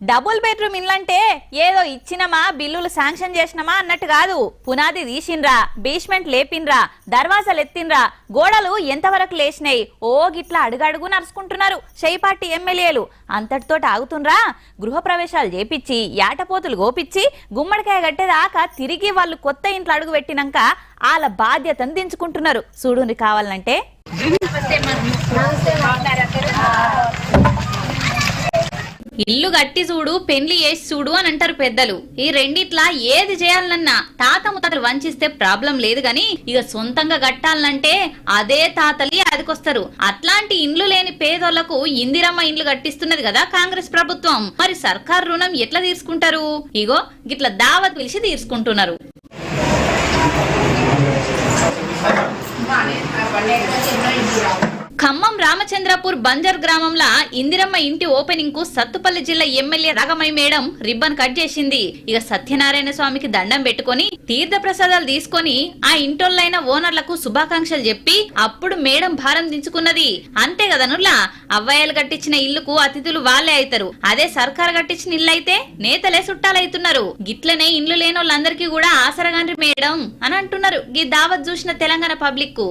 Double bedroom ఇల్లంటే ఏదో ఇచ్చినమా బిల్లులు sanction చేసినమా అన్నట్టు కాదు. పునాది తీసిండ్రా, బేస్మెంట్ లేపిన్రా, దర్వాజాలు ఎత్తిన్రా, గోడలు ఎంతవరకు లేచినాయి ఓ గిట్లా అడుగడుగు నరుచుకుంటున్నారు షైపాటి ఎమ్మెల్యేలు. అంతటితో ఆగుతుండ్రా? గృహ ప్రవేశాలు చేపిచ్చి యాటపోతులు గోపిచ్చి గుమ్మడికాయ గట్టేదాకా తిరిగి వాళ్ళు కొత్త ఇంట్లో అడుగు పెట్టినాక వాళ్ళ బాధ్యతను దించుకుంటున్నారు. చూడుని కావాలంటే ఇల్లు గట్టి చూడు, పెండ్లి చేసి చూడు అని అంటారు పెద్దలు. ఈ రెండిట్లా ఏది చేయాలన్నా తాత ముత్తాతలు వంచిస్తే ప్రాబ్లం లేదు గాని ఇక సొంతంగా కట్టాలంటే అదే తాతలి అదికొస్తారు. అట్లాంటి ఇండ్లు లేని పేదోళ్లకు ఇందిరమ్మ ఇండ్లు కట్టిస్తున్నది కదా కాంగ్రెస్ ప్రభుత్వం. మరి సర్కారు రుణం ఎట్లా తీసుకుంటారు? ఇగో గిట్లా దావత్ పిలిచి తీసుకుంటున్నారు. ఖమ్మం రామచంద్రపూర్ బంజర్ గ్రామంలో ఇందిరమ్మ ఇంటి ఓపెనింగ్ కు సత్తుపల్లి జిల్లా ఎమ్మెల్యే రాగమై మేడం రిబ్బన్ కట్ చేసింది. ఇక సత్యనారాయణ స్వామికి దండం పెట్టుకుని తీర్థ ప్రసాదాలు తీసుకొని ఆ ఇంటోళ్ళైన ఓనర్లకు శుభాకాంక్షలు చెప్పి అప్పుడు మేడం భారం దించుకున్నది. అంతే కదా నుల్లా, అవ్వాయిలు కట్టించిన ఇల్లుకు అతిథులు వాళ్ళే అవుతారు. అదే సర్కారు కట్టించిన ఇల్లు అయితే నేతలే చుట్టాలవుతున్నారు. గిట్లనే ఇండ్లు లేని వాళ్ళందరికీ కూడా ఆసరగాండ్రి మేడం అని అంటున్నారు ఈ దావత్ చూసిన తెలంగాణ పబ్లిక్ కు.